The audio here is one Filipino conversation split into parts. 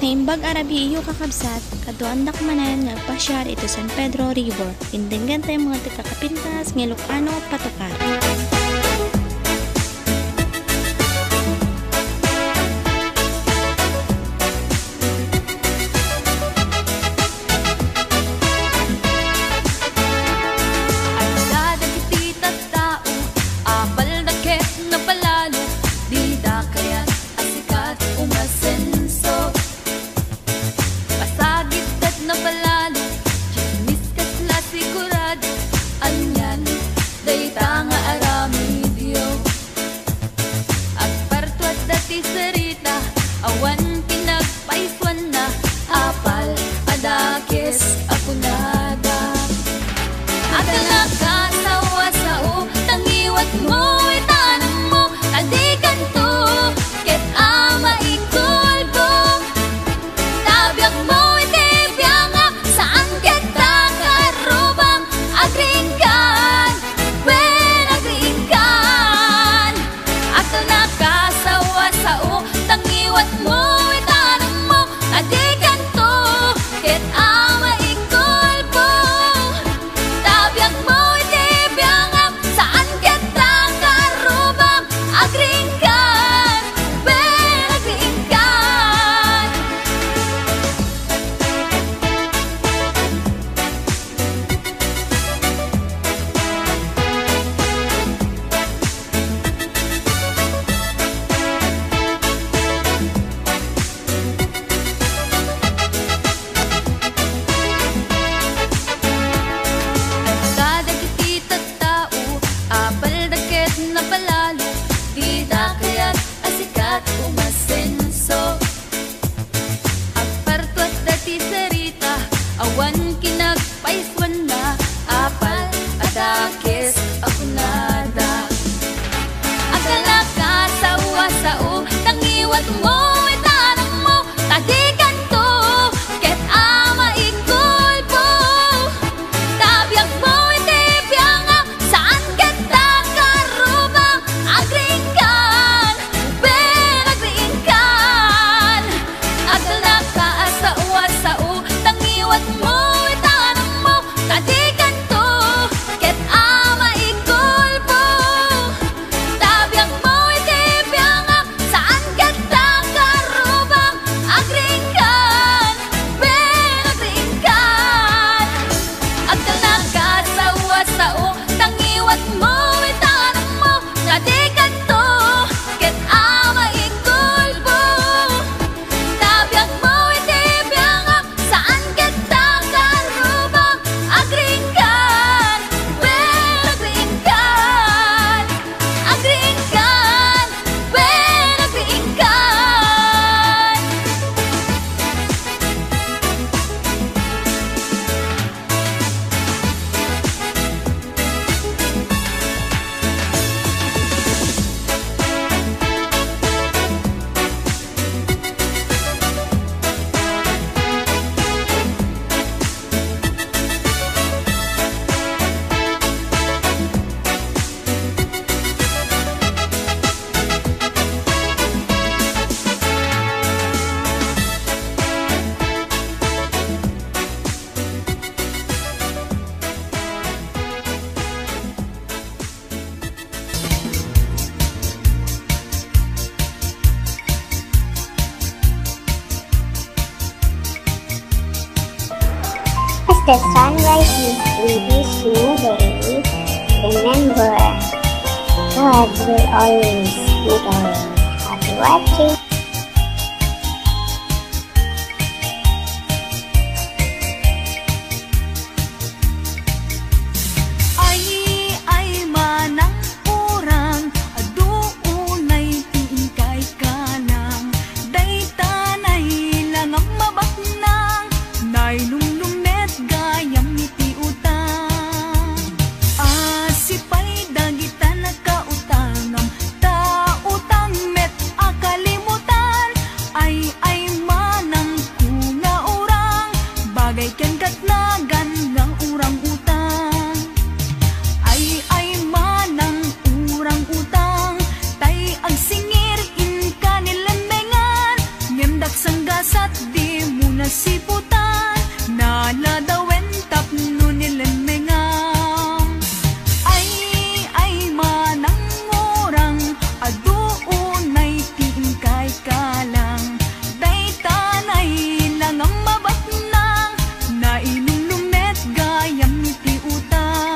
Naimbag arabi iyo kakabsat, kaduan dakmanan nga pasyar ito San Pedro River. Indenggan tayo mga tikakapintas, ngilokano patukar. The sunrise is new day. Remember, God will always make a way. Happy watching. Dagita na kautangam, tautang met akalimutan. gasat di mo nasiputan, naladawen tapno nilan mengam. Ay manang orang, aduunay tingkay kalang, daytanay lang ang mabatnang, nainulumet gayam ti utang.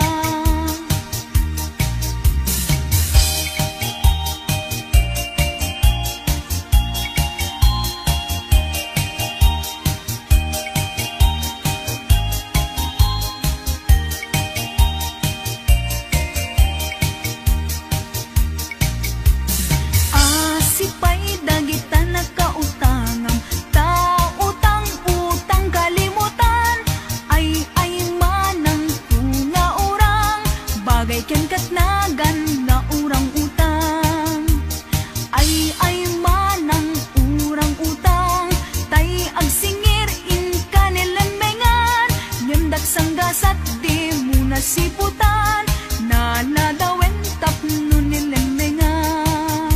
Asipay dagita nakautangam, utang kalimutan, ay manang tunga orang, bagay ken katnagan na urang utang. Ay manang urang utang, tay agsingir in kanilan mengan, nyandak sanggasat di mo nasiputan, naladawen tapno nilan mengan.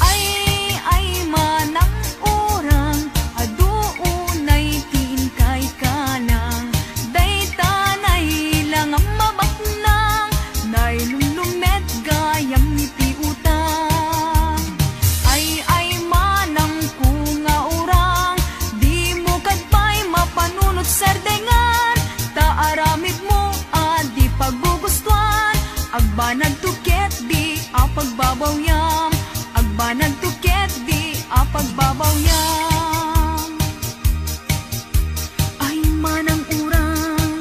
Ay manang orang, aduunay tingkay kalang, daytanay lang ang mabatnang, nailulumet gayam ti utang. Ay manang kunga orang, di mo kadpay mapanunot sardengan, taaramid mo di paggugustuhan, agbanag tuket di apagbabawyam, agbanag tuket di apagbabawyam. Ay manang urang,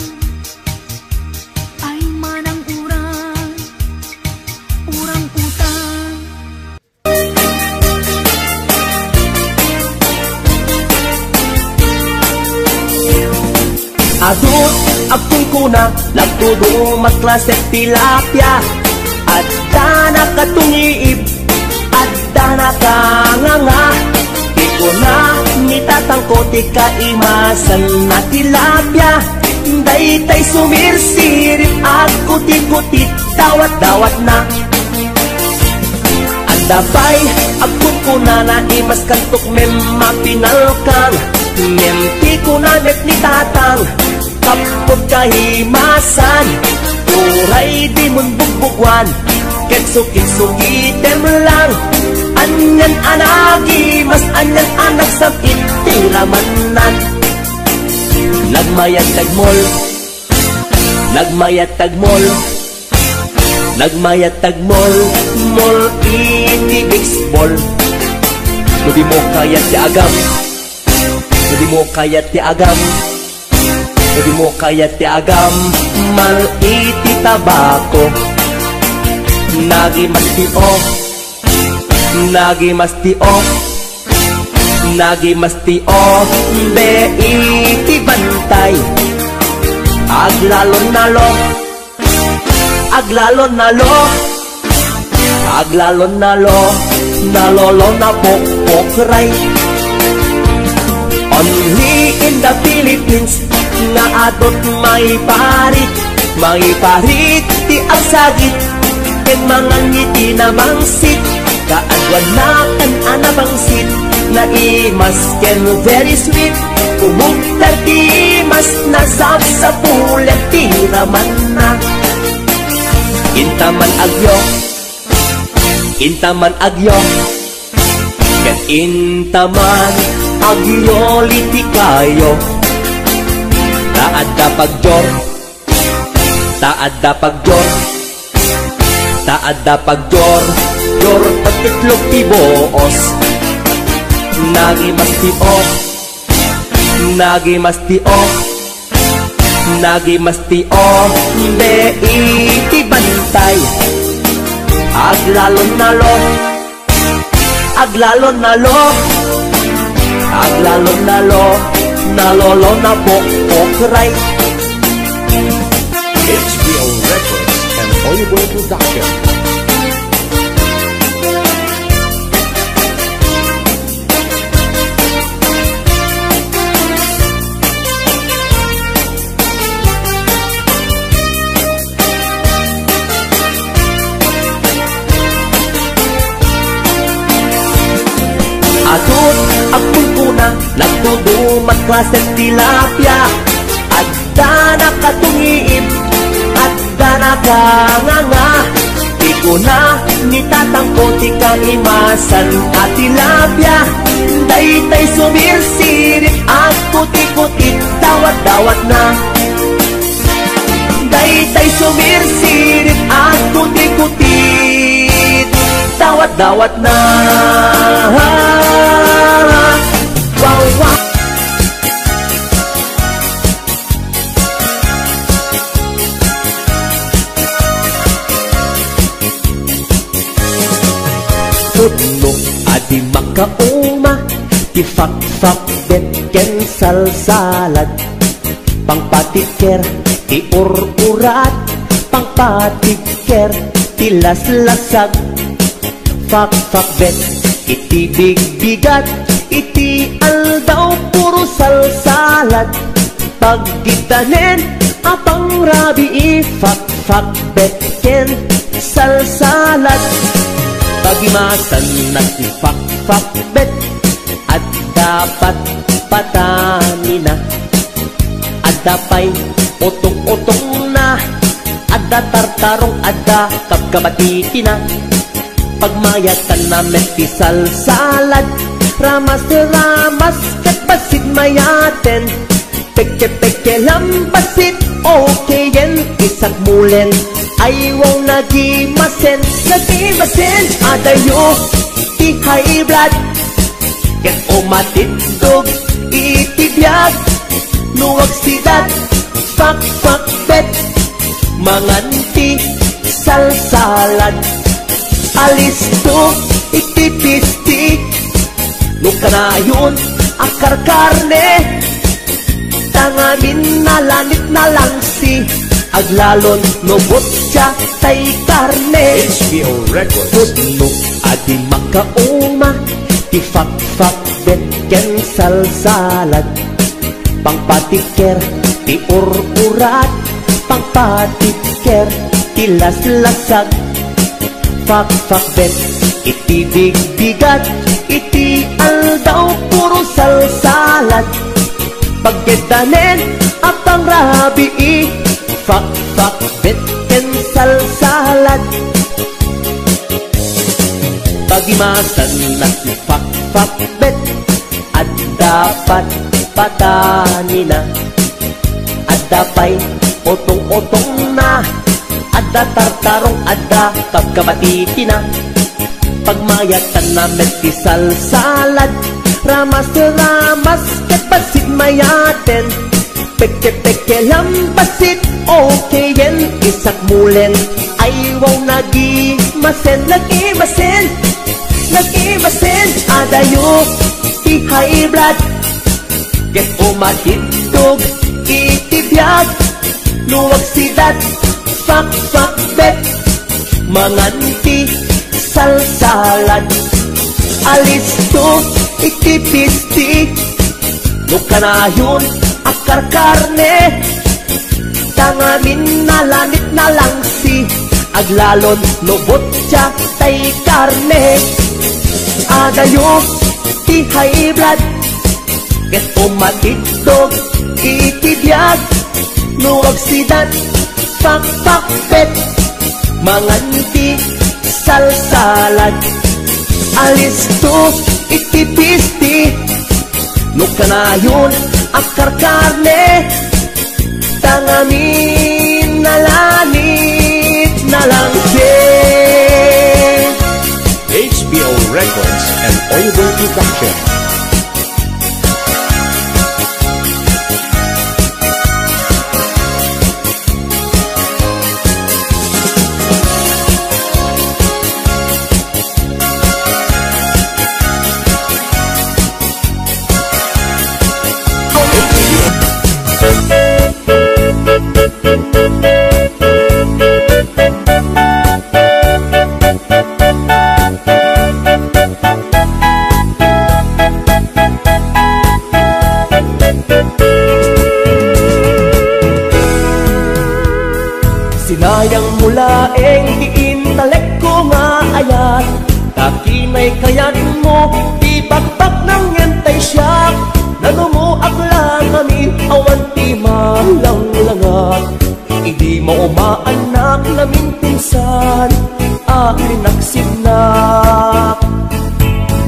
urang utang. Adut akong kuna, nagtudo mas klase tilapia, at dana katungiib, at dana kanganga. Di ko na nitatangkoti kaimasan na tilapia, daytay sumirsirip at kuti-kuti, dawat-dawat na. At dabay akong kuna na imas kantok mem mapinalkang, mem ko na net ni tatang, kapot kahimasan, uray di mon bugbugwan, kitsukit-sukitem lang, anyan anagi, mas anyan anak sa itiramanan. Nagmayat tagmol, nagmayat tagmol, nagmayat tagmol, mol iti baseball. Hindi mo kayat ti agam, hindi mo kayat ti agam, hindi mo kayat ti agam, mal iti tabako. Nagimastio, nagimastio, nagimastio, be iti bantay. Aglalon nalo, aglalon nalo, aglalon nalo, nalolo na pokpokray. Only in the Philippines, nga adot may parit ti agsagit, ken mga ngiti na bangsit, kaadwan na kan anabangsit, na imas ken very sweet, kumugtar ti mas nasab sa pulet ti raman na. Intaman agyo, intaman agyo, ken intaman agyo liti kayo. Taadda pagjor, taadda pagjor, taadda pagjor, jor patitlog ti boos. Nagimastio, nagimastio, nagimastio, be iti bantay. Aglalon nalo, aglalon nalo, aglalon nalo, nalolo na pokpokray. HBO Records and Oliver Production. Atut akong kuna, dumat klaset tilapia. Adda nakatungiib, adda nakanganga. Di ko na nitatangko ti kaimasan at tilapia. Daytay sumirsirit at puti-puti, dawat-dawat na. Daytay sumirsirit at puti-puti, dawat-dawat na. Wow, wow. Tudlo adi makauma, ti fak-fak bet ken salsalad. Pangpatiker ti ur-urat, pangpatiker ti las-lasag. Fak-fak bet iti big-bigat, iti aldaw puro salsalad. Pagkitanen apang rabi, fak-fak bet ken salsalad. Pagimasan na si fak-fak bet, at dapat patanin na. Adda pa'y utong-utong na, adda tartarong, adda kapkamatiti na. Pagmayatan na meti salsalad, ramas-ramas kat basit mayaten. Peke-peke lambasit, okay yen, isak mulen. Ayaw nagimasen, nagimasen. Adayo, ti high blood, ket umatidog, itibiyag. Nuwag sidat, fak-fak bet, manganti salsalad. Alisto, itipisti, nukanayon, akar karne. Tangamin na lanit na lang si aglalon nobot siya tay karne. HBO Records. Pudno adi makauma, ti fak-fak bet ken salsalad. Pangpatiker ti ur-urat, pangpatiker ti las-lasag. Fak-fak bet iti big-bigat, iti aldaw puro salsalad. Pagkitanen apang rabi, fak-fak bet ken salsalad. Pagimasan na si fak-fak bet, at dapat patanin na. Adda pa'y otong-otong na, adda tartarong, adda kapkamatiti na. Pagmayatan na meti salsalad, ramas-ramas ket basit mayaten. Peke-peke lambasit, okay yen, isak mulen. Ayaw nagimasen, nagimasen, nagimasen. Adayo, ti high blood, ket umatidog, itibiyag. Luwag sidat, fak-fak bet, manganti salsalad. Alisto, itipisti, nukanayon, akar karne. Tangamin na lanit na lang si aglalon nobot siya tay karne. Adayo, ti high blood, ket umatidog, itibiyag. Nuwag sidat, fak-fak bet, manganti salsalad. Alisto, itipisti, nukanayon, akar karne. Tangamin na lanit na lang din. HBO Records and Oliver Production. Sinayang mula intalek ko nga ayat. Takinay kayat mo, ibakbak ng yentay siya. namin pinsan ay nagsignak.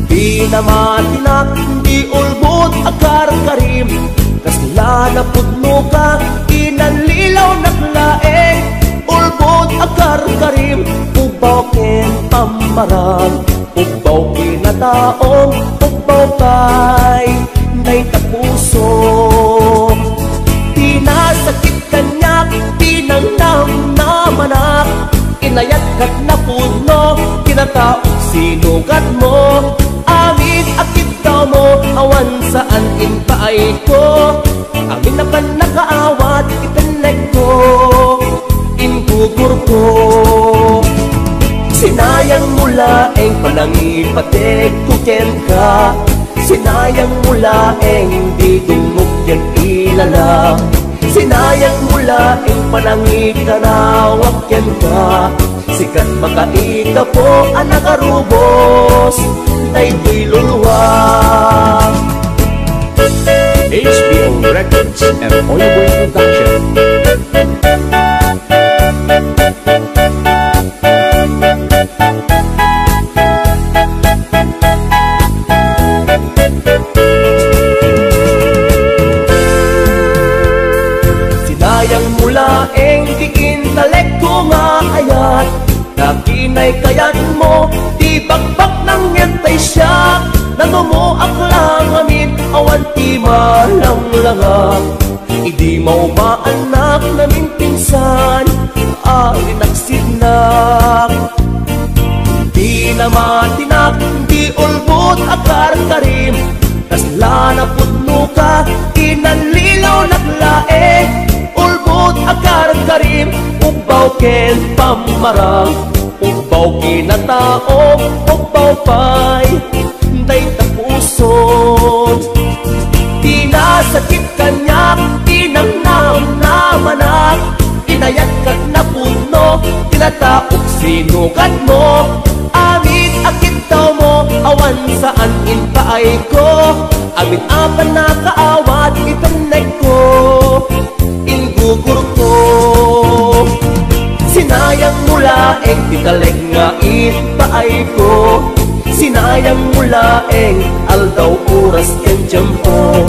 Di na matinak, di ulbot akar karim, kasla na pudno ka, inanlilaw naklaeng. Ulbot akar karim, ubaw ken pamarang, ubaw kinataong, ubaw kay day tapuso. Pinasakit kanyak, pinangnam na manak, inayat kat na puno, kinataong sinugat mo. Amin akit daw mo, awan saan inpaay ko. Amin na pan nakaawat, itanek ko, ingugur ko. Sinayang mula eng panangipatek kuken ka, sinayang mula eng di dumuk yan ilala. Sinayang mula eng panangikanawak yan ka, sikat makaita po anak arubos, daytoy luluwa. HBO Records and Oyeboy Production. Sinayang mula eng diintalek ko nga ayat, nakinay kayat mo, di bagbak ng yantay siya. Nanumo aklang amin, awan ti malang-langak. Idi maumaanak namin pinsan, ay nagsignak. Di na matinak, di ulbot akar karim, kasla na pudno ka, inanlilaw naglaeng. Ulbot akar karim, ubaw ken pamarang, ubaw kinataong, ubaw pay day tapuson. Pinasakit kanyak, pinangnam na manak, inayat kat na puno, kinataok sinugat mo. Amin akit daw mo, awan saan inpaay ko. Amin apan nakaawat, itanek ko, ingugur ko. Sinayang mula eng titaleg nga inpaay ko, sinayang mula eng aldaw oras ken tiyempo.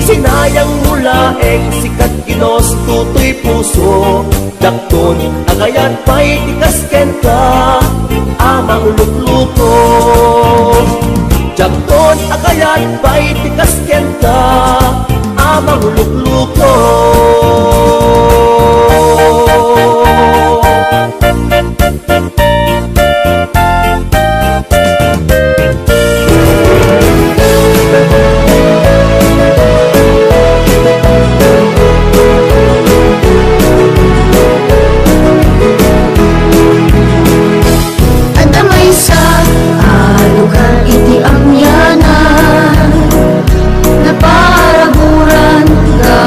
Sinayang mula eng sikat kinos tutoy puso, dakton agayat pa'y tikas ken ka, amang lukluko. Dakton agayat pa'y tikas ken ka, amang lukluko. Iti amyanan na paraburan ka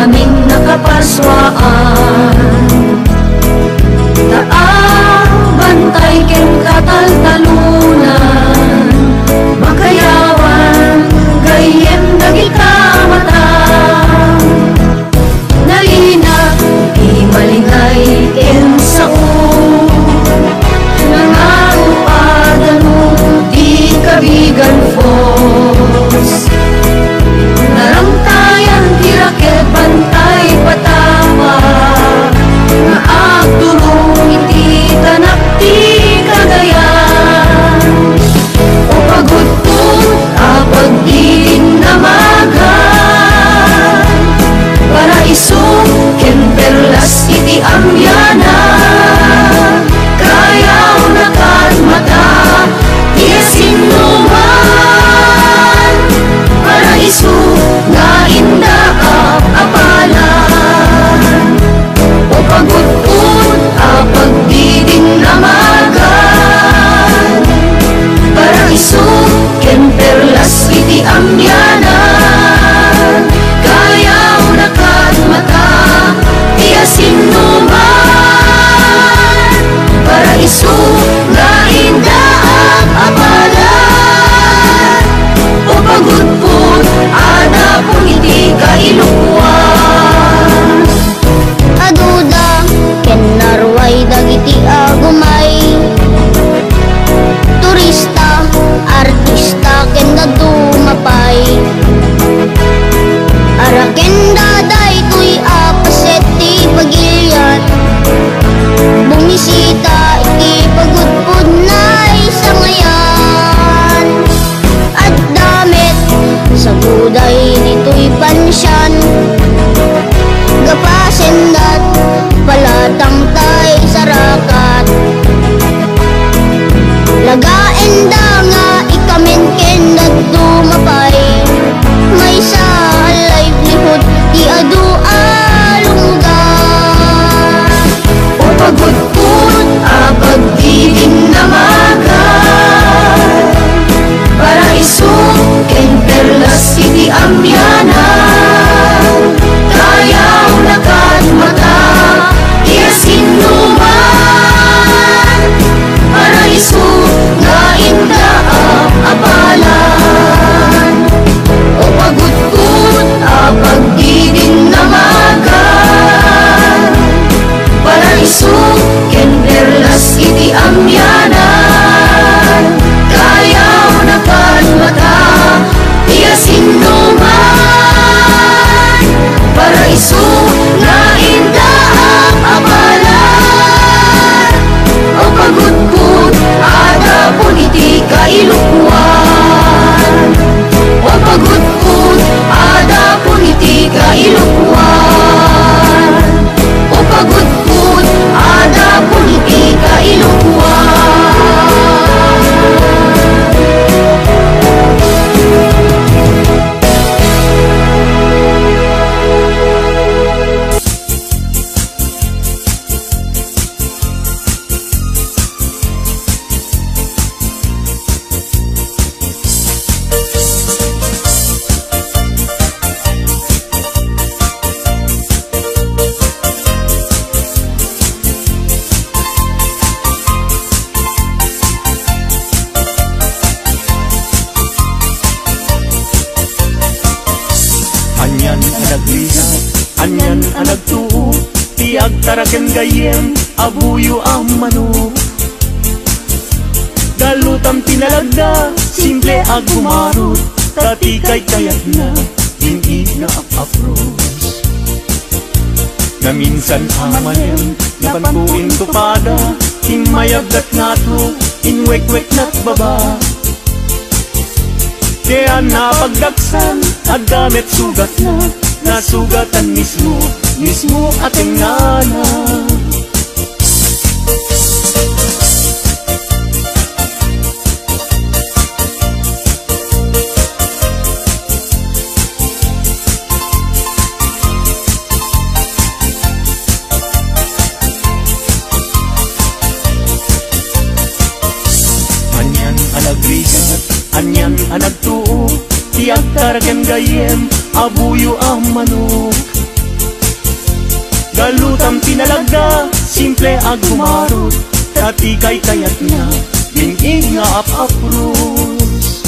Anyan ang naglihat, anyan ang nagtuo, tiag taraken gayem, abuyo ang manok. Galutam tinalagda, simple ag bumarot, tatikay kayat na, hindi na apapros. Na minsan amalem, napanbuin tupada, himayagdat nga to, inwek-wek na't baba. Kaya napagdaksan, at damit sugat na, nasugatan mismo, mismo ating ngana. Anyan ang nagrigat, anyan ang nagtuo, tiyak taraken gayem, abuyo ang manok. Galutam tinalagda, simple ag bumarot, tatikay kayat na, bingig nga apapros.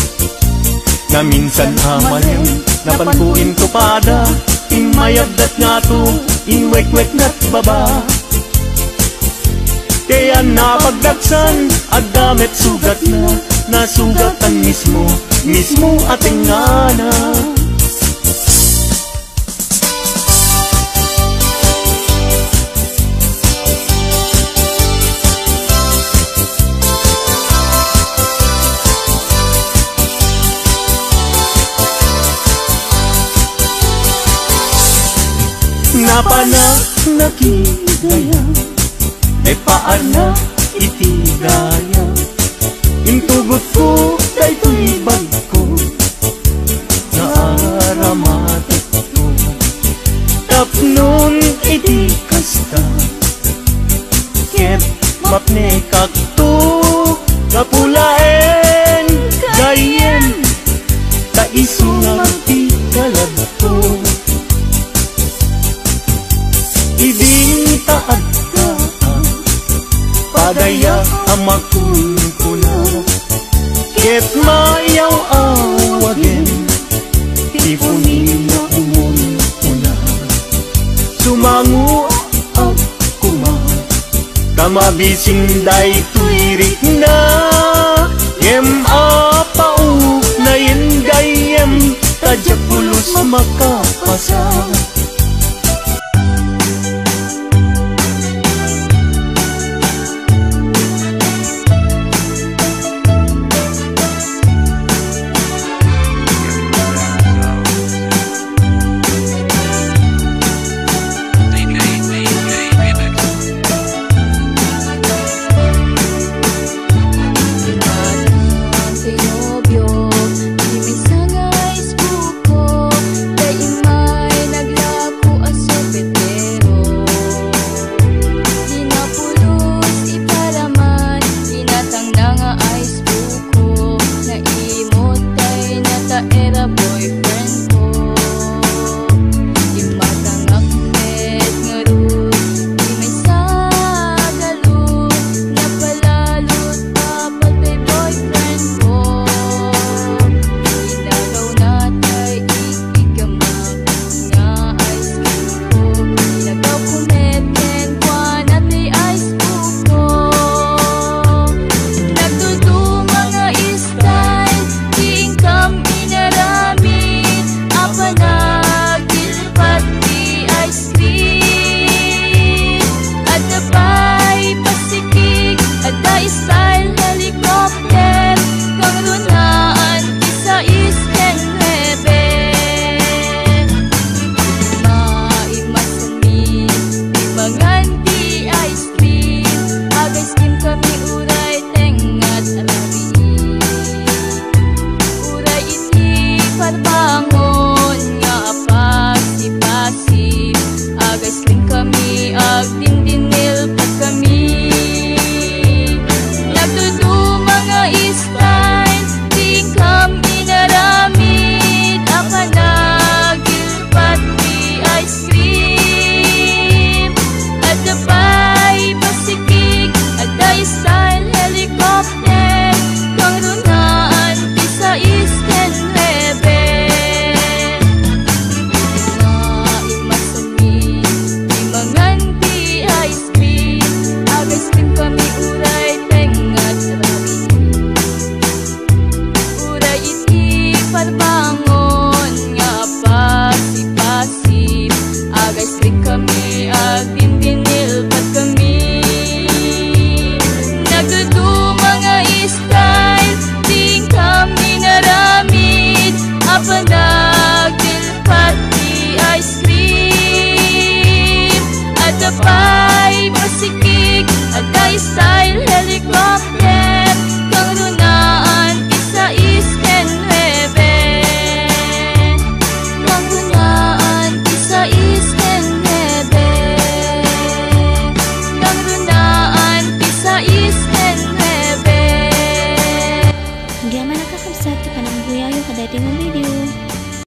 Na minsan amalem, napanbuin tupada, inmayagdat nga to, inwek-wek na't baba. Kaya napagdaksan, at damit sugat na, nasugatan mismo, mismo ating ngana. Napana nakigaya, e paana itigaya, intugot ko kay tulibag ko, naaramatot ko. Tapnon iti kasta, ket mapnekak to, kapulaen gayem, taisungang ti kalagto. Ibing taad ka, padaya amakun ko na, ket mayaw awagin, tipunin na umon ko na. Sumangu ako ma, tamabising day tuirik na, yem apauk na yen gayem, tadyak pulos makapasa. Ada